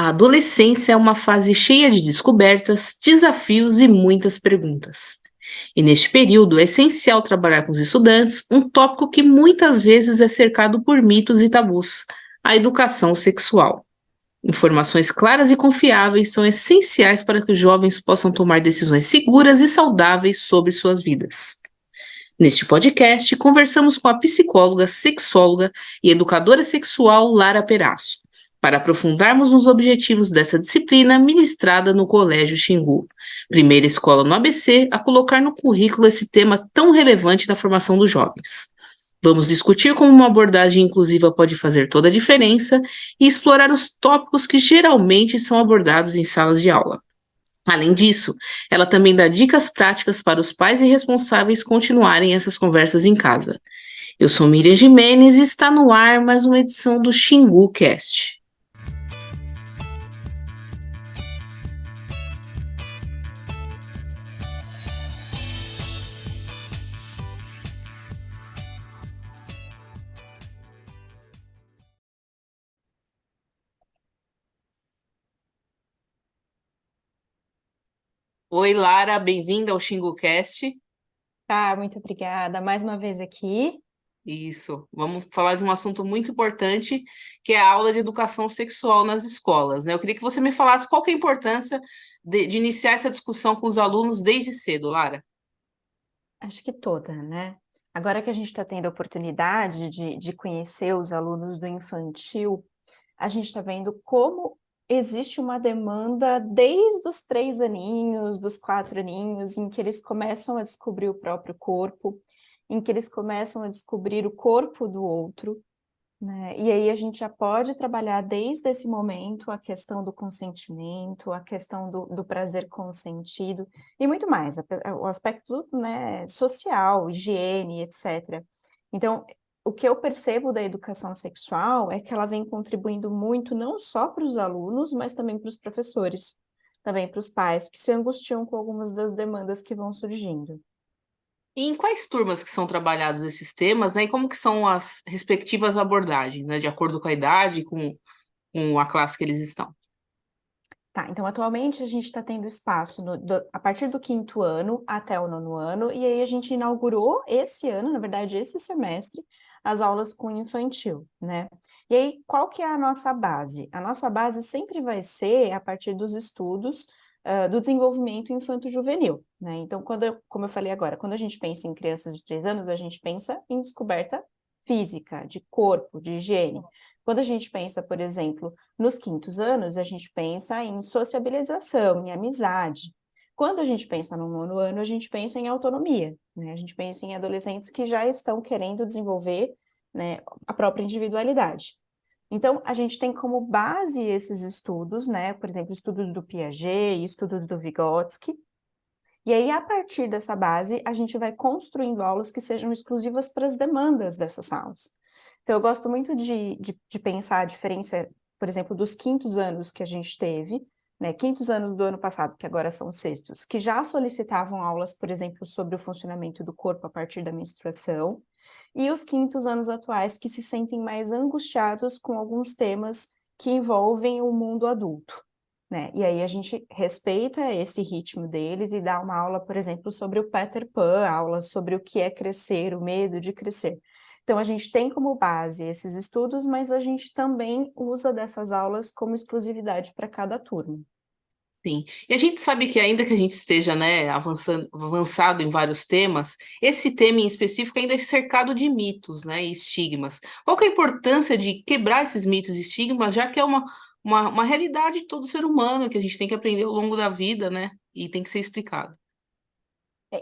A adolescência é uma fase cheia de descobertas, desafios e muitas perguntas. E neste período é essencial trabalhar com os estudantes um tópico que muitas vezes é cercado por mitos e tabus: a educação sexual. Informações claras e confiáveis são essenciais para que os jovens possam tomar decisões seguras e saudáveis sobre suas vidas. Neste podcast, conversamos com a psicóloga, sexóloga e educadora sexual Lara Perasso, para aprofundarmos nos objetivos dessa disciplina ministrada no Colégio Xingu, primeira escola no ABC a colocar no currículo esse tema tão relevante na formação dos jovens. Vamos discutir como uma abordagem inclusiva pode fazer toda a diferença e explorar os tópicos que geralmente são abordados em salas de aula. Além disso, ela também dá dicas práticas para os pais e responsáveis continuarem essas conversas em casa. Eu sou Miriam Gimenez e está no ar mais uma edição do Xingu Cast. Oi, Lara, bem-vinda ao Xingu Cast. Tá, muito obrigada. Mais uma vez aqui. Isso, vamos falar de um assunto muito importante, que é a aula de educação sexual nas escolas, né? Eu queria que você me falasse qual que é a importância de iniciar essa discussão com os alunos desde cedo, Lara. Acho que toda, né? Agora que a gente está tendo a oportunidade de conhecer os alunos do infantil, a gente está vendo como existe uma demanda desde os 3 aninhos, dos 4 aninhos, em que eles começam a descobrir o próprio corpo, em que eles começam a descobrir o corpo do outro, né? E aí a gente já pode trabalhar desde esse momento a questão do consentimento, a questão do prazer consentido e muito mais, o aspecto, né, social, higiene, etc. Então, o que eu percebo da educação sexual é que ela vem contribuindo muito não só para os alunos, mas também para os professores, também para os pais que se angustiam com algumas das demandas que vão surgindo. E em quais turmas que são trabalhados esses temas, né? E como que são as respectivas abordagens, né? De acordo com a idade e com a classe que eles estão. Tá, então atualmente a gente está tendo espaço a partir do 5º ano até o 9º ano, e aí a gente inaugurou esse ano, na verdade esse semestre, as aulas com infantil, né? E aí, qual que é a nossa base? A nossa base sempre vai ser a partir dos estudos do desenvolvimento infanto-juvenil, né? Então, como eu falei agora, quando a gente pensa em crianças de 3 anos, a gente pensa em descoberta física, de corpo, de higiene. Quando a gente pensa, por exemplo, nos 5º anos, a gente pensa em sociabilização, em amizade. Quando a gente pensa no 9º ano, a gente pensa em autonomia, né? A gente pensa em adolescentes que já estão querendo desenvolver, né, a própria individualidade. Então, a gente tem como base esses estudos, né? Por exemplo, estudos do Piaget, estudos do Vygotsky. E aí, a partir dessa base, a gente vai construindo aulas que sejam exclusivas para as demandas dessas salas. Então, eu gosto muito de pensar a diferença, por exemplo, dos 5º anos que a gente teve, né, 5º anos do ano passado, que agora são sextos, que já solicitavam aulas, por exemplo, sobre o funcionamento do corpo a partir da menstruação, e os 5º anos atuais que se sentem mais angustiados com alguns temas que envolvem o mundo adulto, né? E aí a gente respeita esse ritmo deles e dá uma aula, por exemplo, sobre o Peter Pan, aula sobre o que é crescer, o medo de crescer. Então, a gente tem como base esses estudos, mas a gente também usa dessas aulas como exclusividade para cada turma. Sim. E a gente sabe que ainda que a gente esteja, né, avançado em vários temas, esse tema em específico ainda é cercado de mitos, né, e estigmas. Qual que é a importância de quebrar esses mitos e estigmas, já que é uma realidade de todo ser humano que a gente tem que aprender ao longo da vida, né, e tem que ser explicado.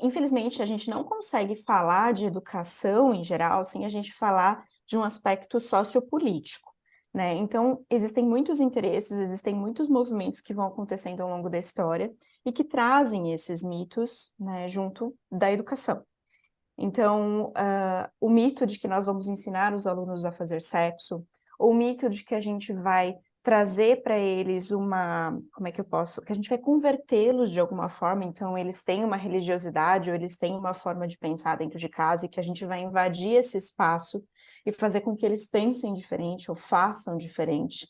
Infelizmente, a gente não consegue falar de educação em geral sem a gente falar de um aspecto sociopolítico, né? Então, existem muitos interesses, existem muitos movimentos que vão acontecendo ao longo da história e que trazem esses mitos, né, junto da educação. Então, o mito de que nós vamos ensinar os alunos a fazer sexo, ou o mito de que a gente vai trazer para eles como é que eu posso, que a gente vai convertê-los de alguma forma, então eles têm uma religiosidade, ou eles têm uma forma de pensar dentro de casa, e que a gente vai invadir esse espaço e fazer com que eles pensem diferente, ou façam diferente,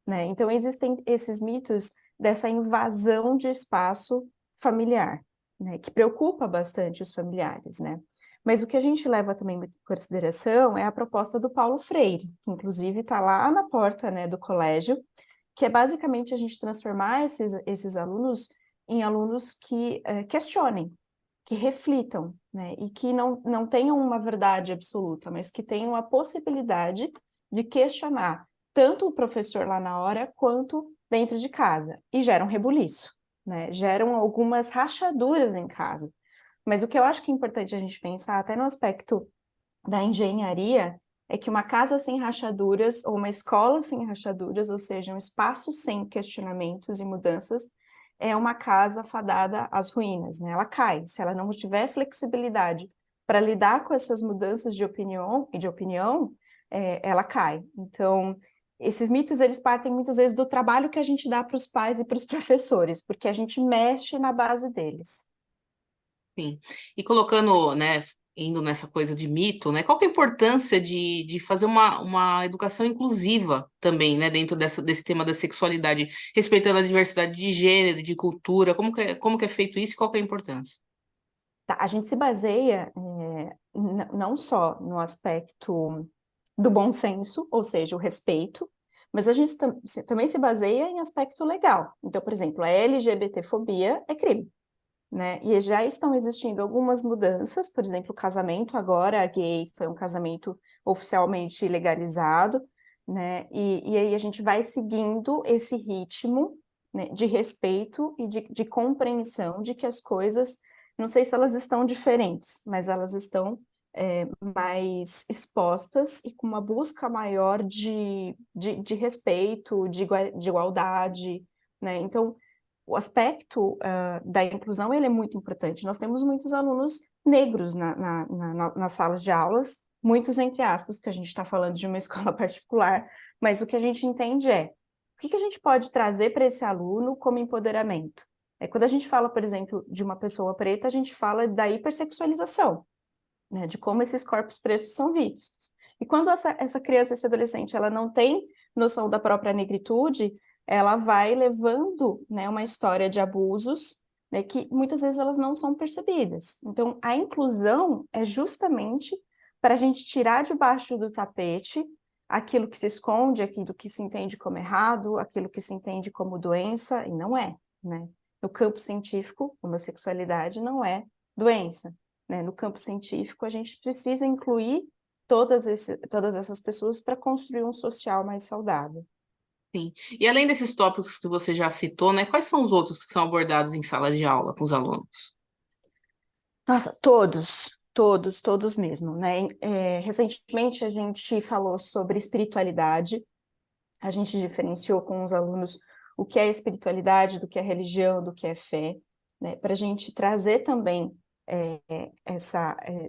né? Então, existem esses mitos dessa invasão de espaço familiar, né? Que preocupa bastante os familiares, né? Mas o que a gente leva também em consideração é a proposta do Paulo Freire, que inclusive está lá na porta, né, do colégio, que é basicamente a gente transformar esses alunos em alunos que questionem, que reflitam, né, e que não tenham uma verdade absoluta, mas que tenham a possibilidade de questionar tanto o professor lá na hora, quanto dentro de casa, e geram rebuliço, né, geram algumas rachaduras em casa. Mas o que eu acho que é importante a gente pensar, até no aspecto da engenharia, é que uma casa sem rachaduras, ou uma escola sem rachaduras, ou seja, um espaço sem questionamentos e mudanças, é uma casa fadada às ruínas, né? Ela cai. Se ela não tiver flexibilidade para lidar com essas mudanças de opinião, ela cai. Então, esses mitos, eles partem muitas vezes do trabalho que a gente dá para os pais e para os professores, porque a gente mexe na base deles. Sim. E colocando, né, indo nessa coisa de mito, né, qual que é a importância de fazer uma educação inclusiva também, né, dentro desse tema da sexualidade, respeitando a diversidade de gênero, de cultura, como que é feito isso e qual que é a importância? Tá, a gente se baseia não só no aspecto do bom senso, ou seja, o respeito, mas a gente também se baseia em aspecto legal. Então, por exemplo, a LGBTfobia é crime, né? E já estão existindo algumas mudanças, por exemplo, o casamento agora gay foi um casamento oficialmente legalizado, né? E aí a gente vai seguindo esse ritmo, né, de respeito e de compreensão de que as coisas, não sei se elas estão diferentes, mas elas estão mais expostas e com uma busca maior de respeito, de igualdade, né? Então, o aspecto da inclusão ele é muito importante. Nós temos muitos alunos negros nas salas de aulas, muitos entre aspas, porque a gente está falando de uma escola particular, mas o que a gente entende é o que a gente pode trazer para esse aluno como empoderamento. Quando a gente fala, por exemplo, de uma pessoa preta, a gente fala da hipersexualização, né, de como esses corpos pretos são vistos. E quando essa criança, esse adolescente, ela não tem noção da própria negritude, ela vai levando, né, uma história de abusos, né, que muitas vezes elas não são percebidas. Então, a inclusão é justamente para a gente tirar debaixo do tapete aquilo que se esconde, aquilo que se entende como errado, aquilo que se entende como doença, e não é, né? No campo científico, homossexualidade não é doença, né? No campo científico, a gente precisa incluir todas essas pessoas para construir um social mais saudável. Sim. E além desses tópicos que você já citou, né, quais são os outros que são abordados em sala de aula com os alunos? Nossa, todos mesmo, né? Recentemente a gente falou sobre espiritualidade, a gente diferenciou com os alunos o que é espiritualidade, do que é religião, do que é fé, né? Para a gente trazer também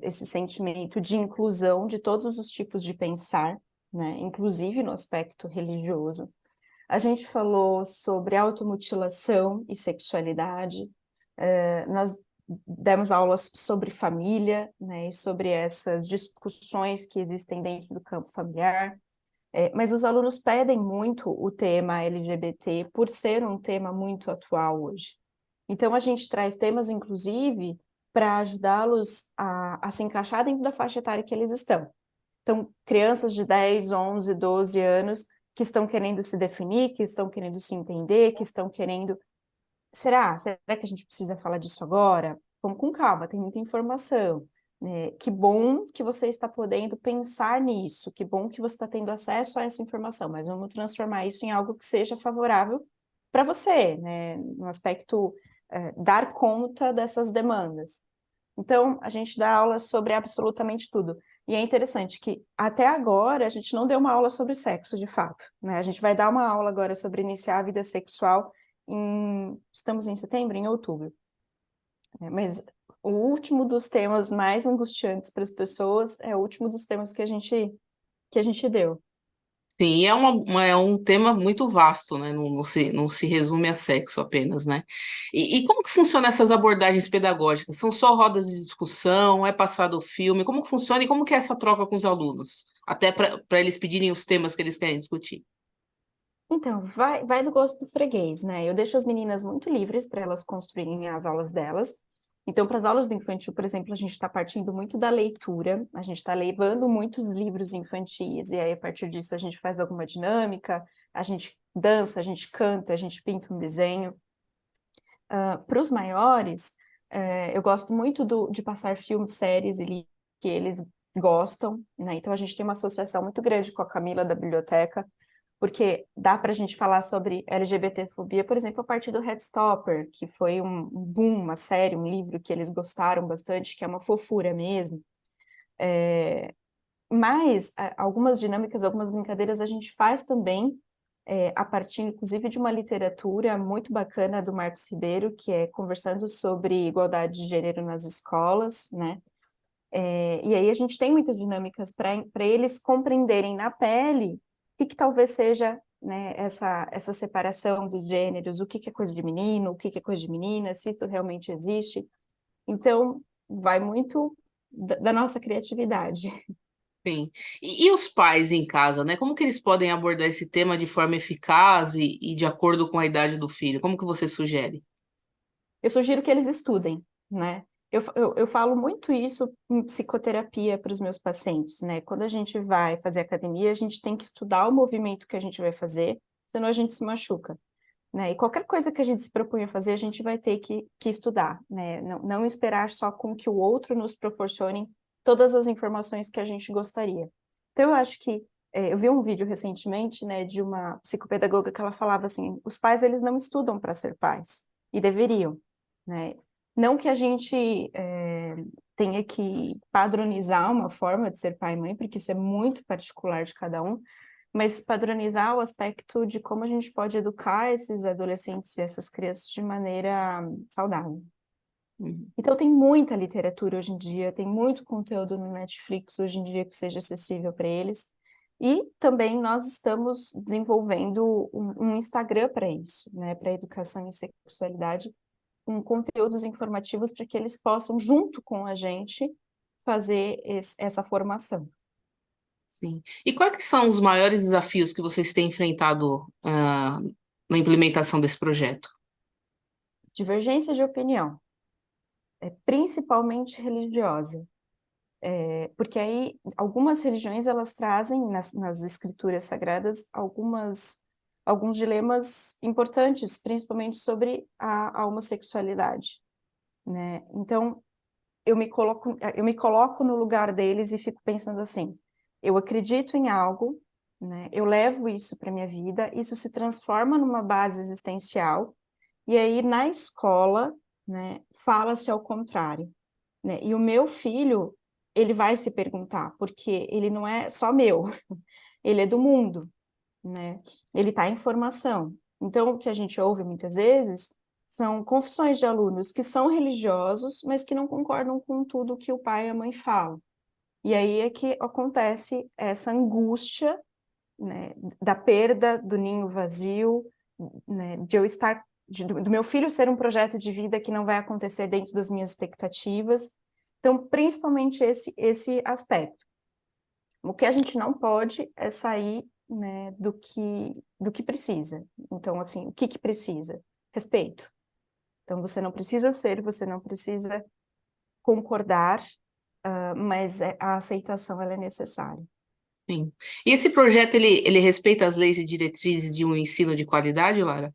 esse sentimento de inclusão de todos os tipos de pensar, né? Inclusive no aspecto religioso. A gente falou sobre automutilação e sexualidade, nós demos aulas sobre família, né, e sobre essas discussões que existem dentro do campo familiar, mas os alunos pedem muito o tema LGBT por ser um tema muito atual hoje. Então, a gente traz temas, inclusive, para ajudá-los a se encaixar dentro da faixa etária que eles estão. Então, crianças de 10, 11, 12 anos que estão querendo se definir, que estão querendo se entender, que estão querendo será que a gente precisa falar disso agora? Vamos com calma, tem muita informação, né? Que bom que você está podendo pensar nisso, que bom que você está tendo acesso a essa informação, mas vamos transformar isso em algo que seja favorável para você, né? No aspecto, dar conta dessas demandas. Então, a gente dá aula sobre absolutamente tudo. E é interessante que, até agora, a gente não deu uma aula sobre sexo, de fato, né? A gente vai dar uma aula agora sobre iniciar a vida sexual estamos em setembro, em outubro, né? Mas o último dos temas mais angustiantes para as pessoas é o último dos temas que a gente deu. Sim, é um tema muito vasto, né? Não se resume a sexo apenas, né? E como que funcionam essas abordagens pedagógicas? São só rodas de discussão? É passado o filme? Como que funciona e como que é essa troca com os alunos? Até para eles pedirem os temas que eles querem discutir. Então, vai do gosto do freguês, né? Eu deixo as meninas muito livres para elas construírem as aulas delas. Então, para as aulas do infantil, por exemplo, a gente está partindo muito da leitura, a gente está levando muitos livros infantis, e aí a partir disso a gente faz alguma dinâmica, a gente dança, a gente canta, a gente pinta um desenho. Para os maiores, eu gosto muito de passar filmes, séries que eles gostam, né? Então a gente tem uma associação muito grande com a Camila da Biblioteca, porque dá para a gente falar sobre LGBTfobia, por exemplo, a partir do Headstopper, que foi um boom, uma série, um livro que eles gostaram bastante, que é uma fofura mesmo. Mas algumas dinâmicas, algumas brincadeiras a gente faz também a partir, inclusive, de uma literatura muito bacana do Marcos Ribeiro, que é conversando sobre igualdade de gênero nas escolas, né? E aí a gente tem muitas dinâmicas para eles compreenderem na pele o que talvez seja, né, essa separação dos gêneros, o que é coisa de menino, o que é coisa de menina, se isso realmente existe. Então, vai muito da nossa criatividade. Sim. E os pais em casa, né? Como que eles podem abordar esse tema de forma eficaz e de acordo com a idade do filho? Como que você sugere? Eu sugiro que eles estudem, né? Eu falo muito isso em psicoterapia para os meus pacientes, né? Quando a gente vai fazer academia, a gente tem que estudar o movimento que a gente vai fazer, senão a gente se machuca, né? E qualquer coisa que a gente se propõe a fazer, a gente vai ter que estudar, né? Não esperar só com que o outro nos proporcione todas as informações que a gente gostaria. Então, eu acho que eu vi um vídeo recentemente, né, de uma psicopedagoga que ela falava assim: os pais eles não estudam para ser pais e deveriam, né? Não que a gente tenha que padronizar uma forma de ser pai e mãe, porque isso é muito particular de cada um, mas padronizar o aspecto de como a gente pode educar esses adolescentes e essas crianças de maneira saudável. Uhum. Então, tem muita literatura hoje em dia, tem muito conteúdo no Netflix hoje em dia que seja acessível para eles. E também nós estamos desenvolvendo um Instagram para isso, né, para educação em sexualidade, com conteúdos informativos para que eles possam, junto com a gente, fazer essa formação. Sim. E quais que são os maiores desafios que vocês têm enfrentado, na implementação desse projeto? Divergência de opinião, principalmente religiosa. Porque aí algumas religiões elas trazem nas escrituras sagradas alguns dilemas importantes, principalmente sobre a homossexualidade, né? Então eu me coloco no lugar deles e fico pensando assim: eu acredito em algo, né? Eu levo isso para minha vida, isso se transforma numa base existencial e aí na escola, né, fala-se ao contrário, né? E o meu filho, ele vai se perguntar, porque ele não é só meu, ele é do mundo, né? Ele está em formação. Então, o que a gente ouve muitas vezes são confissões de alunos que são religiosos, mas que não concordam com tudo que o pai e a mãe falam. E aí é que acontece essa angústia, né, da perda do ninho vazio, né, de eu estar, do meu filho ser um projeto de vida que não vai acontecer dentro das minhas expectativas. Então, principalmente esse aspecto. O que a gente não pode é sair, né, do que precisa. Então, assim, o que precisa? Respeito. Então, você não precisa ser, você não precisa concordar, mas a aceitação ela é necessária. Sim. E esse projeto, ele respeita as leis e diretrizes de um ensino de qualidade, Lara?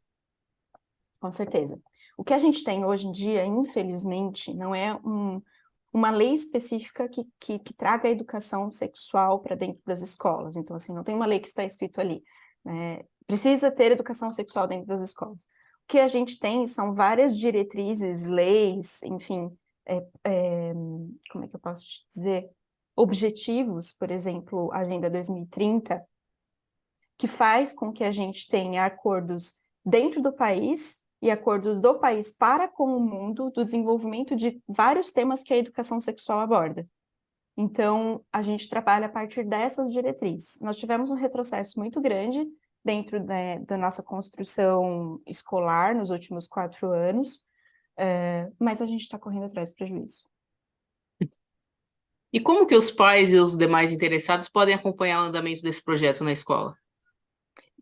Com certeza. O que a gente tem hoje em dia, infelizmente, não é uma lei específica que traga a educação sexual para dentro das escolas. Então, assim, não tem uma lei que está escrito ali, né? Precisa ter educação sexual dentro das escolas. O que a gente tem são várias diretrizes, leis, enfim, como é que eu posso te dizer? Objetivos, por exemplo, a Agenda 2030, que faz com que a gente tenha acordos dentro do país e acordos do país para com o mundo do desenvolvimento de vários temas que a educação sexual aborda. Então, a gente trabalha a partir dessas diretrizes. Nós tivemos um retrocesso muito grande dentro, né, da nossa construção escolar nos últimos 4 anos, mas a gente está correndo atrás do prejuízo. E como que os pais e os demais interessados podem acompanhar o andamento desse projeto na escola?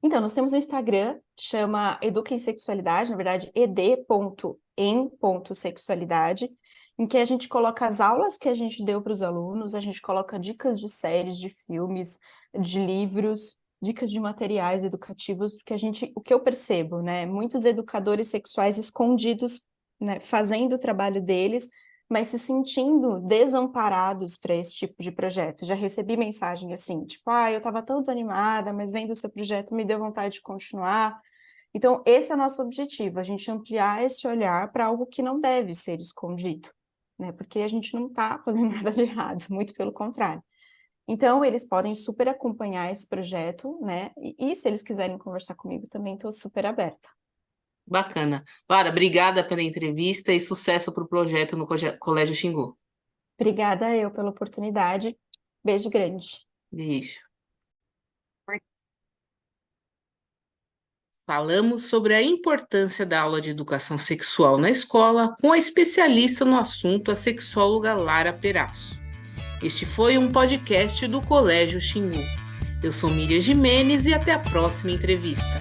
Então, nós temos um Instagram, chama Educa em Sexualidade, na verdade, ed.em.sexualidade, em que a gente coloca as aulas que a gente deu para os alunos, a gente coloca dicas de séries, de filmes, de livros, dicas de materiais educativos, porque o que eu percebo, né, muitos educadores sexuais escondidos, né, fazendo o trabalho deles, mas se sentindo desamparados para esse tipo de projeto. Já recebi mensagem assim, tipo, eu estava tão desanimada, mas vendo o seu projeto me deu vontade de continuar. Então, esse é o nosso objetivo, a gente ampliar esse olhar para algo que não deve ser escondido, né? Porque a gente não está fazendo nada de errado, muito pelo contrário. Então, eles podem super acompanhar esse projeto, né? E se eles quiserem conversar comigo também, estou super aberta. Bacana. Lara, obrigada pela entrevista e sucesso para o projeto no Colégio Xingu. Obrigada eu pela oportunidade. Beijo grande. Beijo. Falamos sobre a importância da aula de educação sexual na escola com a especialista no assunto, a sexóloga Lara Perasso. Este foi um podcast do Colégio Xingu. Eu sou Miriam Gimenez e até a próxima entrevista.